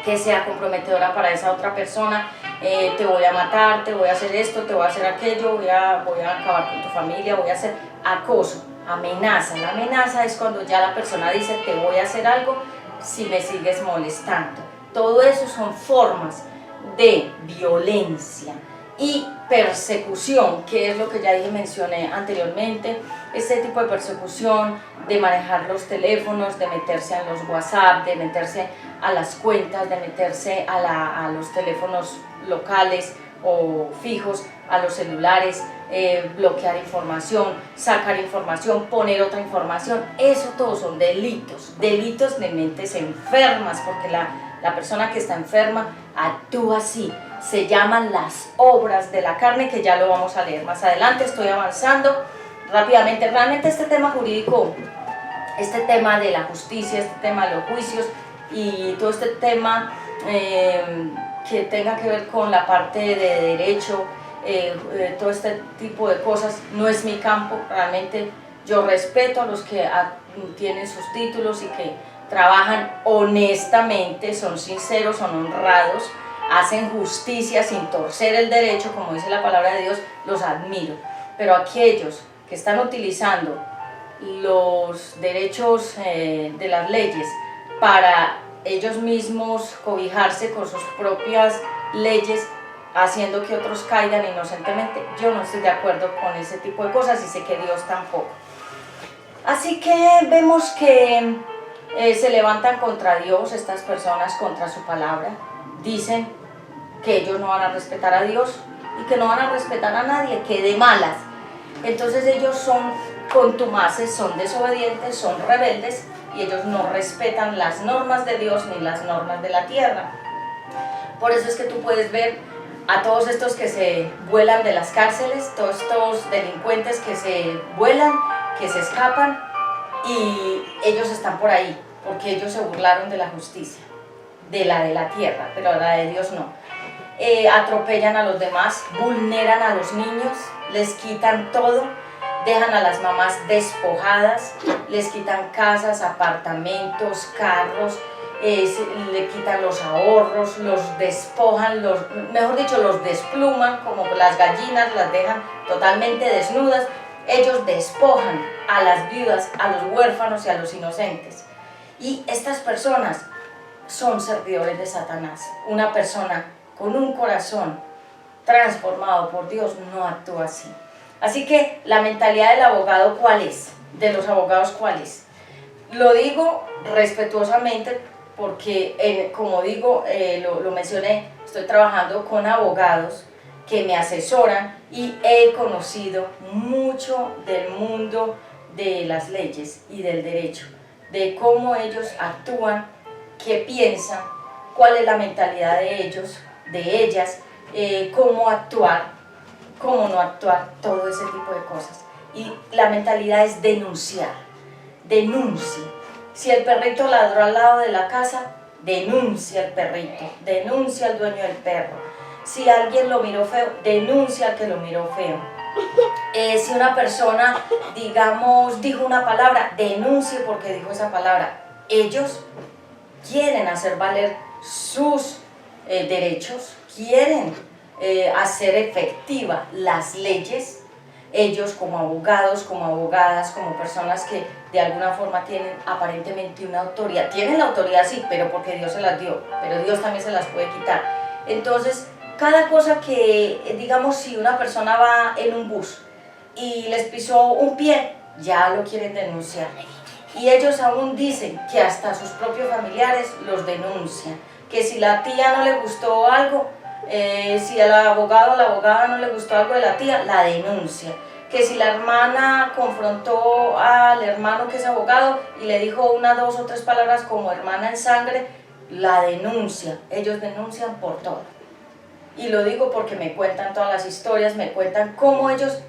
que sea comprometedora para esa otra persona. Te voy a matar, te voy a hacer esto, te voy a hacer aquello, voy a acabar con tu familia, voy a hacer acoso, amenaza. La amenaza es cuando ya la persona dice: te voy a hacer algo si me sigues molestando. Todo eso son formas de violencia y persecución, que es lo que ya mencioné anteriormente. Este tipo de persecución, de manejar los teléfonos, de meterse a los WhatsApp, de meterse a las cuentas, de meterse a los teléfonos locales o fijos, a los celulares, bloquear información, sacar información, poner otra información. Eso todo son delitos de mentes enfermas, porque la persona que está enferma actúa así. Se llaman las obras de la carne, que ya lo vamos a leer más adelante. Estoy avanzando rápidamente. Realmente este tema jurídico, este tema de la justicia, este tema de los juicios y todo este tema que tenga que ver con la parte de derecho, todo este tipo de cosas, no es mi campo. Realmente yo respeto a los que tienen sus títulos y que trabajan honestamente, son sinceros, son honrados, hacen justicia sin torcer el derecho, como dice la palabra de Dios. Los admiro. Pero aquellos que están utilizando los derechos de las leyes para ellos mismos cobijarse con sus propias leyes, haciendo que otros caigan inocentemente, yo no estoy de acuerdo con ese tipo de cosas, y sé que Dios tampoco. Así que vemos que se levantan contra Dios estas personas, contra su palabra. Dicen que ellos no van a respetar a Dios y que no van a respetar a nadie, que de malas. Entonces ellos son contumaces, son desobedientes, son rebeldes, y ellos no respetan las normas de Dios ni las normas de la tierra. Por eso es que tú puedes ver a todos estos que se vuelan de las cárceles, todos estos delincuentes que se vuelan, que se escapan, y ellos están por ahí, porque ellos se burlaron de la justicia, de la tierra, pero la de Dios no. Atropellan a los demás, vulneran a los niños, les quitan todo, dejan a las mamás despojadas, les quitan casas, apartamentos, carros, le quitan los ahorros, los despojan, mejor dicho, los despluman como las gallinas, las dejan totalmente desnudas. Ellos despojan a las viudas, a los huérfanos y a los inocentes. Y estas personas son servidores de Satanás. Una persona con un corazón transformado por Dios no actúa así. Así que la mentalidad del abogado, ¿cuál es? De los abogados, ¿cuál es? Lo digo respetuosamente porque, como digo, lo mencioné, estoy trabajando con abogados que me asesoran y he conocido mucho del mundo de las leyes y del derecho, de cómo ellos actúan, qué piensan, cuál es la mentalidad de ellos, de ellas, cómo actuar, cómo no actuar, todo ese tipo de cosas. Y la mentalidad es denunciar, denuncie. Si el perrito ladró al lado de la casa, denuncia al perrito, denuncia al dueño del perro. Si alguien lo miró feo, denuncia al que lo miró feo. Si una persona, digamos, dijo una palabra, denuncie porque dijo esa palabra. Ellos quieren hacer valer sus derechos, quieren hacer efectiva las leyes. Ellos como abogados, como abogadas, como personas que de alguna forma tienen aparentemente una autoridad, tienen la autoridad sí, pero porque Dios se las dio, pero Dios también se las puede quitar. Entonces, cada cosa que, digamos, si una persona va en un bus y les pisó un pie, ya lo quieren denunciar. Y ellos aún dicen que hasta sus propios familiares los denuncian, que si la tía no le gustó algo, si al abogado o la abogada no le gustó algo de la tía, la denuncia. Que si la hermana confrontó al hermano que es abogado y le dijo una, dos o tres palabras como hermana en sangre, la denuncia. Ellos denuncian por todo. Y lo digo porque me cuentan todas las historias, me cuentan cómo ellos,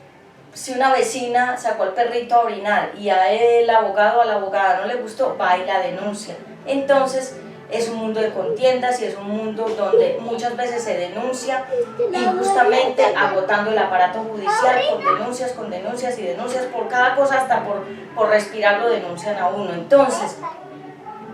si una vecina sacó al perrito a orinar y a el abogado o a la abogada no le gustó, va y la denuncia. Entonces, es un mundo de contiendas y es un mundo donde muchas veces se denuncia injustamente, agotando el aparato judicial con denuncias y denuncias por cada cosa, hasta por respirar lo denuncian a uno. Entonces,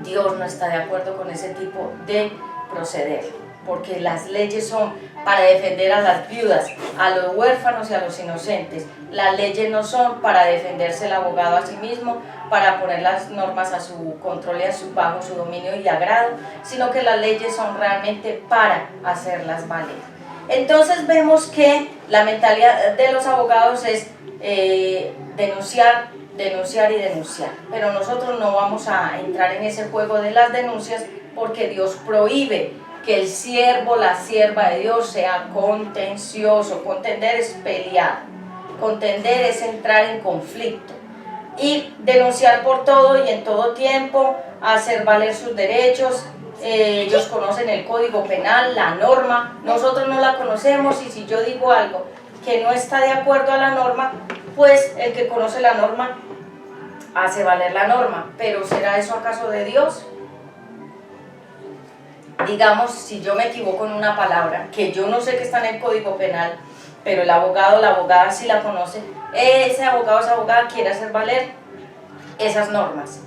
Dios no está de acuerdo con ese tipo de proceder, porque las leyes son para defender a las viudas, a los huérfanos y a los inocentes. Las leyes no son para defenderse el abogado a sí mismo, para poner las normas a su control y bajo su dominio y agrado, sino que las leyes son realmente para hacerlas valer. Entonces vemos que la mentalidad de los abogados es denunciar, denunciar y denunciar, pero nosotros no vamos a entrar en ese juego de las denuncias porque Dios prohíbe que el siervo, la sierva de Dios sea contencioso. Contender es pelear, contender es entrar en conflicto y denunciar por todo y en todo tiempo, hacer valer sus derechos. Ellos conocen el Código Penal, la norma, nosotros no la conocemos y si yo digo algo que no está de acuerdo a la norma, pues el que conoce la norma hace valer la norma. ¿Pero será eso acaso de Dios? Digamos, si yo me equivoco en una palabra, que yo no sé que está en el Código Penal, pero el abogado o la abogada sí la conoce, ese abogado o esa abogada quiere hacer valer esas normas.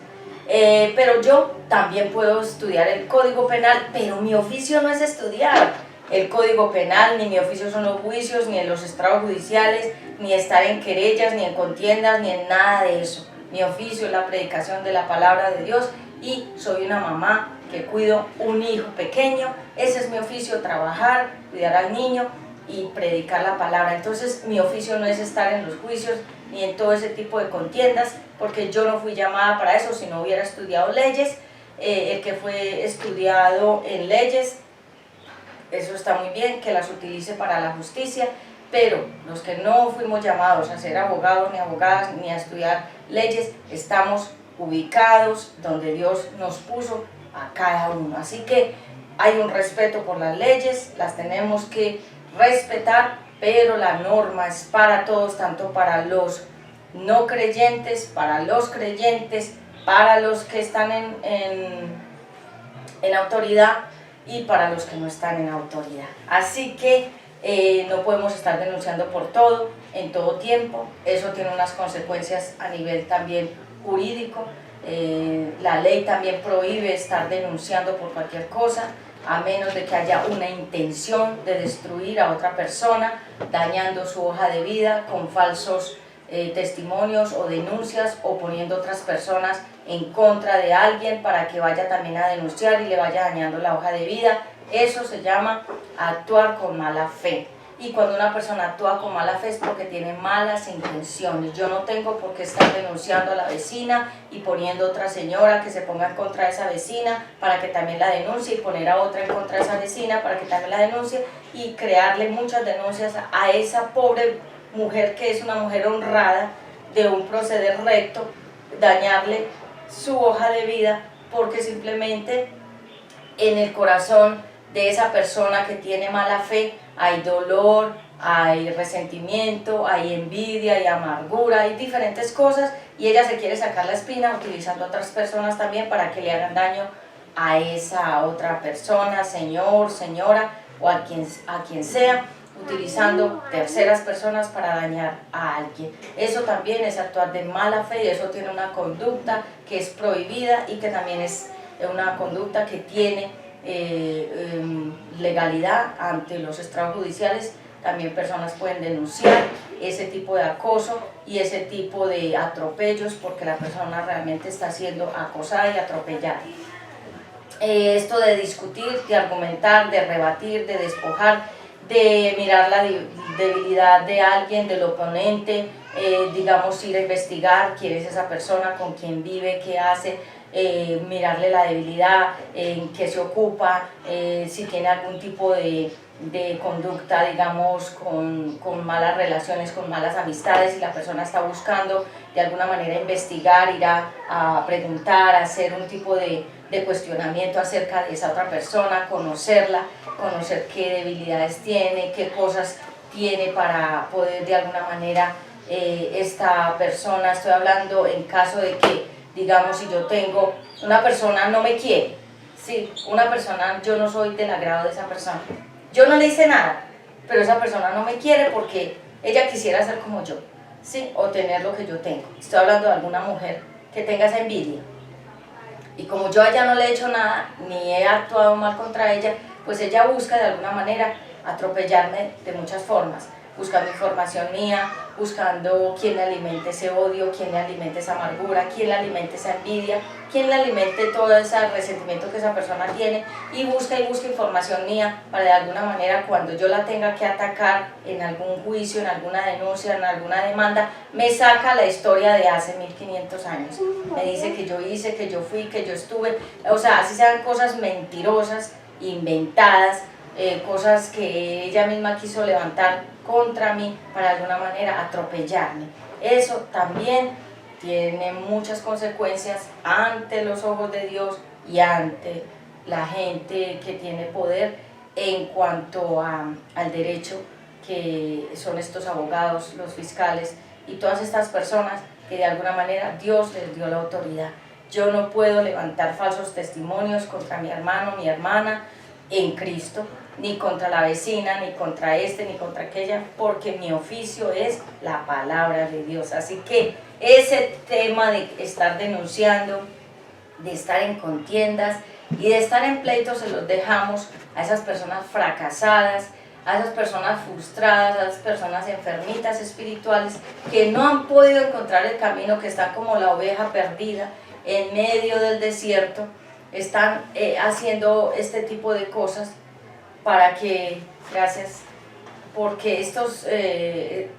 Pero yo también puedo estudiar el Código Penal, pero mi oficio no es estudiar el Código Penal, ni mi oficio son los juicios, ni en los estrados judiciales, ni estar en querellas, ni en contiendas, ni en nada de eso. Mi oficio es la predicación de la palabra de Dios y soy una mamá que cuido un hijo pequeño. Ese es mi oficio, trabajar, cuidar al niño y predicar la palabra. Entonces mi oficio no es estar en los juicios ni en todo ese tipo de contiendas, porque yo no fui llamada para eso si no hubiera estudiado leyes. El que fue estudiado en leyes, eso está muy bien, que las utilice para la justicia, pero los que no fuimos llamados a ser abogados ni abogadas ni a estudiar leyes, estamos ubicados donde Dios nos puso a cada uno. Así que hay un respeto por las leyes, las tenemos que respetar, pero la norma es para todos, tanto para los no creyentes, para los creyentes, para los que están en autoridad y para los que no están en autoridad. Así que no podemos estar denunciando por todo, en todo tiempo. Eso tiene unas consecuencias a nivel también jurídico. La ley también prohíbe estar denunciando por cualquier cosa, a menos de que haya una intención de destruir a otra persona, dañando su hoja de vida con falsos testimonios o denuncias, o poniendo otras personas en contra de alguien para que vaya también a denunciar y le vaya dañando la hoja de vida. Eso se llama actuar con mala fe. Y cuando una persona actúa con mala fe es porque tiene malas intenciones. Yo no tengo por qué estar denunciando a la vecina y poniendo otra señora que se ponga en contra de esa vecina para que también la denuncie, y poner a otra en contra de esa vecina para que también la denuncie, y crearle muchas denuncias a esa pobre mujer que es una mujer honrada, de un proceder recto, dañarle su hoja de vida porque simplemente en el corazón de esa persona que tiene mala fe hay dolor, hay resentimiento, hay envidia, hay amargura, hay diferentes cosas, y ella se quiere sacar la espina utilizando a otras personas también para que le hagan daño a esa otra persona, señor, señora, o a quien sea, utilizando terceras personas para dañar a alguien. Eso también es actuar de mala fe, y eso tiene una conducta que es prohibida y que también es una conducta que tiene legalidad ante los estrados judiciales. También personas pueden denunciar ese tipo de acoso y ese tipo de atropellos porque la persona realmente está siendo acosada y atropellada. Esto de discutir, de argumentar, de rebatir, de despojar, de mirar la debilidad de alguien, del oponente, digamos, ir a investigar quién es esa persona, con quién vive, qué hace, mirarle la debilidad, en qué se ocupa, si tiene algún tipo de conducta, digamos, con malas relaciones, con malas amistades, y la persona está buscando de alguna manera investigar, ir a preguntar, hacer un tipo de cuestionamiento acerca de esa otra persona, conocerla, conocer qué debilidades tiene, qué cosas tiene para poder de alguna manera esta persona, estoy hablando en caso de que, digamos, si yo tengo, una persona no me quiere, sí, una persona, yo no soy del agrado de esa persona, yo no le hice nada, pero esa persona no me quiere porque ella quisiera ser como yo, sí, o tener lo que yo tengo. Estoy hablando de alguna mujer que tenga esa envidia, y como yo a ella no le he hecho nada, ni he actuado mal contra ella, pues ella busca de alguna manera atropellarme de muchas formas, buscando información mía, buscando quién le alimente ese odio, quién le alimente esa amargura, quién le alimente esa envidia, quién le alimente todo ese resentimiento que esa persona tiene, y busca información mía para de alguna manera, cuando yo la tenga que atacar en algún juicio, en alguna denuncia, en alguna demanda, me saca la historia de hace 1500 años, me dice que yo hice, que yo fui, que yo estuve, o sea, así sean cosas mentirosas, inventadas, cosas que ella misma quiso levantar contra mí para de alguna manera atropellarme. Eso también tiene muchas consecuencias ante los ojos de Dios y ante la gente que tiene poder en cuanto al derecho, que son estos abogados, los fiscales y todas estas personas que de alguna manera Dios les dio la autoridad. Yo no puedo levantar falsos testimonios contra mi hermano, mi hermana en Cristo, ni contra la vecina, ni contra este, ni contra aquella, porque mi oficio es la palabra de Dios. Así que ese tema de estar denunciando, de estar en contiendas y de estar en pleitos, se los dejamos a esas personas fracasadas, a esas personas frustradas, a esas personas enfermitas espirituales que no han podido encontrar el camino, que están como la oveja perdida en medio del desierto. Están haciendo este tipo de cosas para que, gracias, porque estos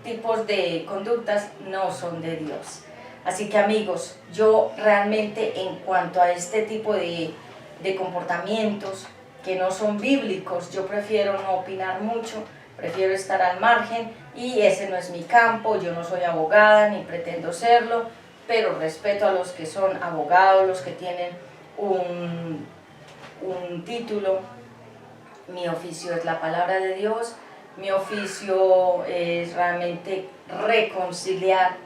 tipos de conductas no son de Dios. Así que, amigos, yo realmente, en cuanto a este tipo de comportamientos que no son bíblicos, yo prefiero no opinar mucho, prefiero estar al margen, y ese no es mi campo. Yo no soy abogada ni pretendo serlo, pero respeto a los que son abogados, los que tienen un título Mi oficio es la palabra de Dios, mi oficio es realmente reconciliar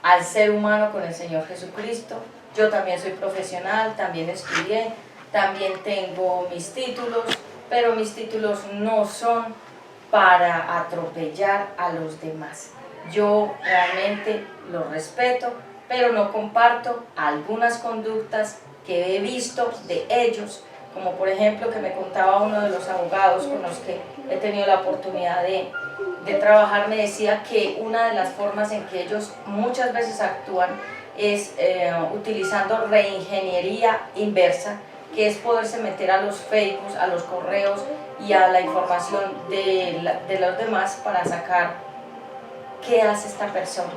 al ser humano con el Señor Jesucristo. Yo también soy profesional, también estudié, también tengo mis títulos, pero mis títulos no son para atropellar a los demás. Yo realmente los respeto, pero no comparto algunas conductas que he visto de ellos, como por ejemplo que me contaba uno de los abogados con los que he tenido la oportunidad de trabajar, me decía que una de las formas en que ellos muchas veces actúan es utilizando reingeniería inversa, que es poderse meter a los Facebook, a los correos y a la información de los demás para sacar qué hace esta persona,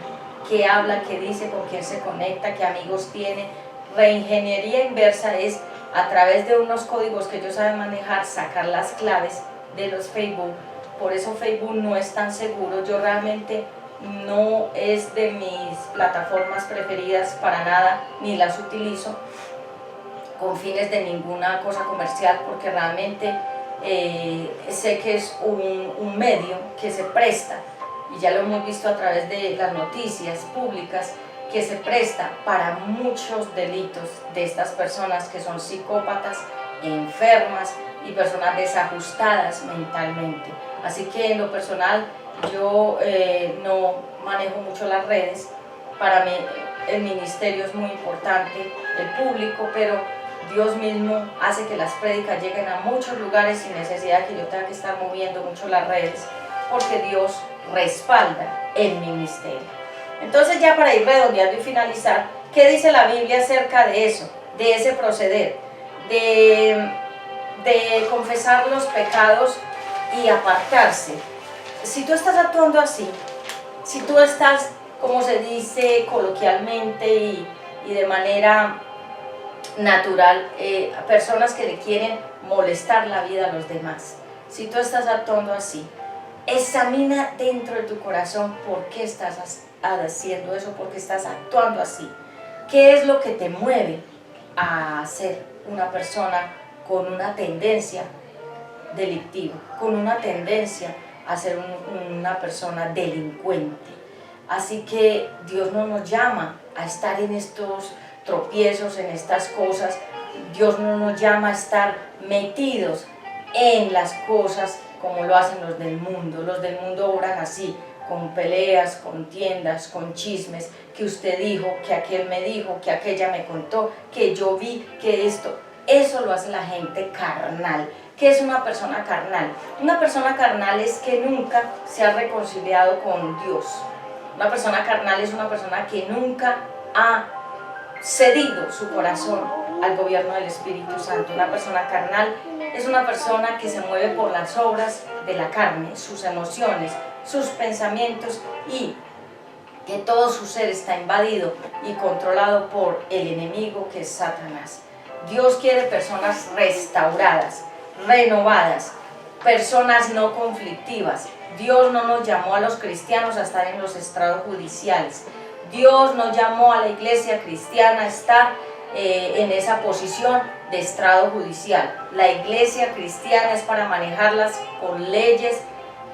qué habla, qué dice, con quién se conecta, qué amigos tiene. Reingeniería inversa es a través de unos códigos que ellos saben manejar, sacar las claves de los Facebook. Por eso Facebook no es tan seguro. Yo realmente no es de mis plataformas preferidas para nada, ni las utilizo con fines de ninguna cosa comercial, porque realmente sé que es un medio que se presta, y ya lo hemos visto a través de las noticias públicas, que se presta para muchos delitos de estas personas que son psicópatas, enfermas y personas desajustadas mentalmente. Así que en lo personal yo no manejo mucho las redes. Para mí el ministerio es muy importante, el público, pero Dios mismo hace que las prédicas lleguen a muchos lugares sin necesidad de que yo tenga que estar moviendo mucho las redes, porque Dios respalda el ministerio. Entonces, ya para ir redondeando y finalizar, ¿qué dice la Biblia acerca de eso, de ese proceder, de confesar los pecados y apartarse? Si tú estás actuando así, si tú estás, como se dice coloquialmente y de manera natural, personas que le quieren molestar la vida a los demás, si tú estás actuando así, examina dentro de tu corazón por qué estás haciendo eso, por qué estás actuando así. ¿Qué es lo que te mueve a ser una persona con una tendencia delictiva, con una tendencia a ser una persona delincuente? Así que Dios no nos llama a estar en estos tropiezos, en estas cosas. Dios no nos llama a estar metidos en las cosas como lo hacen los del mundo. Los del mundo obran así, con peleas, contiendas, con chismes, que usted dijo, que aquel me dijo, que aquella me contó, que yo vi, que esto. Eso lo hace la gente carnal. ¿Qué es una persona carnal? Una persona carnal es que nunca se ha reconciliado con Dios. Una persona carnal es una persona que nunca ha cedido su corazón al gobierno del Espíritu Santo. Una persona carnal es una persona que se mueve por las obras de la carne, sus emociones, sus pensamientos, y que todo su ser está invadido y controlado por el enemigo, que es Satanás. Dios quiere personas restauradas, renovadas, personas no conflictivas. Dios no nos llamó a los cristianos a estar en los estrados judiciales. Dios no llamó a la iglesia cristiana a estar en esa posición de estrado judicial. La iglesia cristiana es para manejarlas con leyes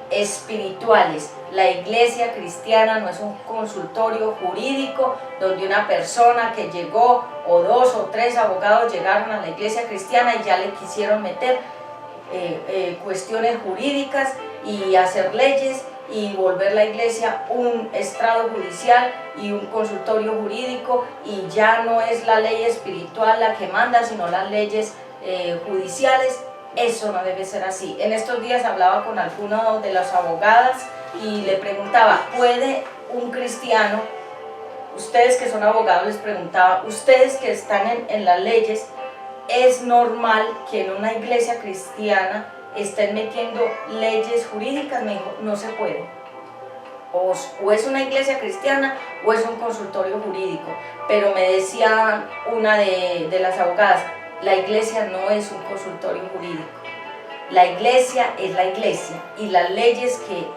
espirituales. La iglesia cristiana no es un consultorio jurídico donde una persona que llegó, o 2 o 3 abogados llegaron a la iglesia cristiana y ya le quisieron meter cuestiones jurídicas y hacer leyes y volver la iglesia un estrado judicial y un consultorio jurídico, y ya no es la ley espiritual la que manda, sino las leyes judiciales. Eso no debe ser así. En estos días hablaba con alguno de las abogadas y le preguntaba, ¿puede un cristiano, ustedes que son abogados, les preguntaba, ustedes que están en las leyes, ¿es normal que en una iglesia cristiana estén metiendo leyes jurídicas? Me dijo, no se puede. O es una iglesia cristiana o es un consultorio jurídico. Pero me decía una de las abogadas, la iglesia no es un consultorio jurídico. La iglesia es la iglesia, y las leyes que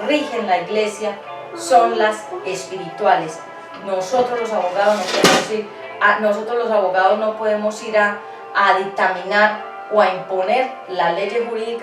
rigen la iglesia son las espirituales. Nosotros los abogados no podemos ir a dictaminar o a imponer las leyes jurídicas